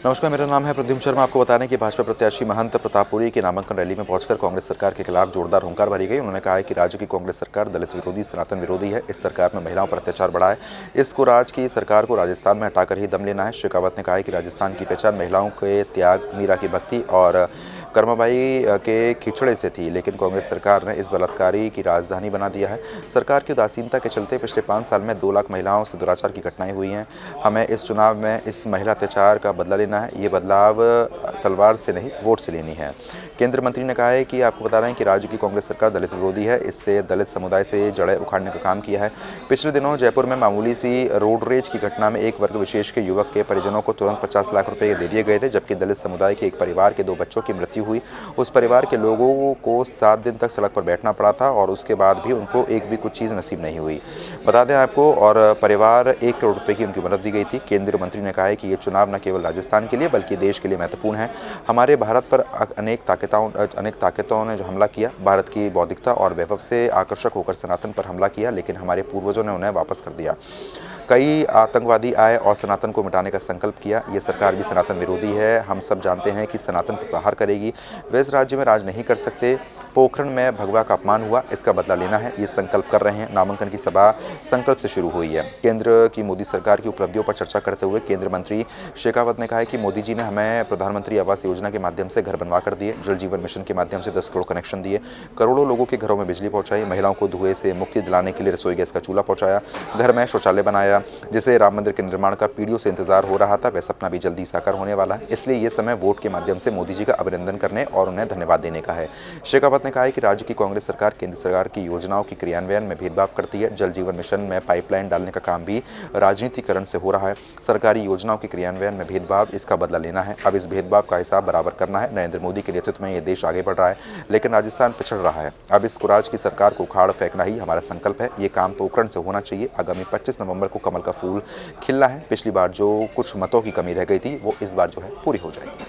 नमस्कार, मेरा नाम है प्रद्युम्न शर्मा। आपको बता दें कि भाजपा प्रत्याशी महंत प्रतापपुरी की नामांकन रैली में पहुंचकर कांग्रेस सरकार के खिलाफ जोरदार हुंकार भरी गई। उन्होंने कहा है कि राज्य की कांग्रेस सरकार दलित विरोधी, सनातन विरोधी है। इस सरकार में महिलाओं पर अत्याचार बढ़ा है। इसको राज्य की सरकार को राजस्थान में हटाकर ही दम लेना है। शेखावत ने कहा है कि राजस्थान की पहचान महिलाओं के त्याग, मीरा की भक्ति और कर्माबाई के खिचड़े से थी, लेकिन कांग्रेस सरकार ने इस बलात्कारी की राजधानी बना दिया है। सरकार की उदासीनता के चलते पिछले 5 साल में 2 लाख महिलाओं से दुराचार की घटनाएं हुई हैं। हमें इस चुनाव में इस महिला अत्याचार का बदला लेना है। ये बदलाव तलवार से नहीं, वोट से लेनी है। केंद्रीय मंत्री ने कहा है कि आपको बता रहे हैं कि राज्य की कांग्रेस सरकार दलित विरोधी है। इससे दलित समुदाय से जड़ें उखाड़ने का काम किया है। पिछले दिनों जयपुर में मामूली सी रोड रेज की घटना में एक वर्ग विशेष के युवक के परिजनों को तुरंत 50 लाख रुपए दे दिए गए थे, जबकि दलित समुदाय के एक परिवार के 2 बच्चों की मृत्यु हुई। उस परिवार के लोगों को 7 दिन तक सड़क पर बैठना पड़ा था और उसके बाद भी उनको एक भी कुछ चीज़ नसीब नहीं हुई। बता दें आपको, और परिवार 1 करोड़ रुपए की उनकी मदद दी गई थी। केंद्रीय मंत्री ने कहा है कि ये चुनाव न केवल राजस्थान के लिए बल्कि देश के लिए महत्वपूर्ण है। हमारे भारत पर अनेक ताकतों ने जो हमला किया, भारत की बौद्धिकता और वैभव से आकर्षक होकर सनातन पर हमला किया, लेकिन हमारे पूर्वजों ने उन्हें वापस कर दिया। कई आतंकवादी आए और सनातन को मिटाने का संकल्प किया। ये सरकार भी सनातन विरोधी है। हम सब जानते हैं कि सनातन पर प्रहार करेगी। वे इस राज्य में राज नहीं कर सकते। पोखरण में भगवा का अपमान हुआ, इसका बदला लेना है, ये संकल्प कर रहे हैं। नामांकन की सभा संकल्प से शुरू हुई है। केंद्र की मोदी सरकार की उपलब्धियों पर चर्चा करते हुए केंद्रीय मंत्री शेखावत ने कहा है कि मोदी जी ने हमें प्रधानमंत्री आवास योजना के माध्यम से घर बनवा कर दिए, जल जीवन मिशन के माध्यम से 10 करोड़ कनेक्शन दिए, करोड़ों लोगों के घरों में बिजली पहुंचाई, महिलाओं को धुएं से मुक्ति दिलाने के लिए रसोई गैस का चूल्हा पहुंचाया, घर में शौचालय बनाया। जिसे राम मंदिर के निर्माण का पीढ़ियों से इंतजार हो रहा था, वह सपना भी जल्दी साकार होने वाला है। इसलिए ये समय वोट के माध्यम से मोदी जी का अभिनंदन करने और उन्हें धन्यवाद देने का है। शेखावत ने कहा है कि राज्य की कांग्रेस सरकार केंद्र सरकार की योजनाओं की क्रियान्वयन में भेदभाव करती है। जल जीवन मिशन में पाइपलाइन डालने का काम भी राजनीतिकरण से हो रहा है। सरकारी योजनाओं के क्रियान्वयन में भेदभाव, इसका बदला लेना है। अब इस भेदभाव का हिसाब बराबर करना है। नरेंद्र मोदी के नेतृत्व में ये देश आगे बढ़ रहा है, लेकिन राजस्थान पिछड़ रहा है। अब इस कुराज की सरकार को उखाड़ फेंकना ही हमारा संकल्प है। ये काम पोखरण से होना चाहिए। आगामी 25 नवंबर को कमल का फूल खिलना है। पिछली बार जो कुछ मतों की कमी रह गई थी, वो इस बार जो है पूरी हो जाएगी।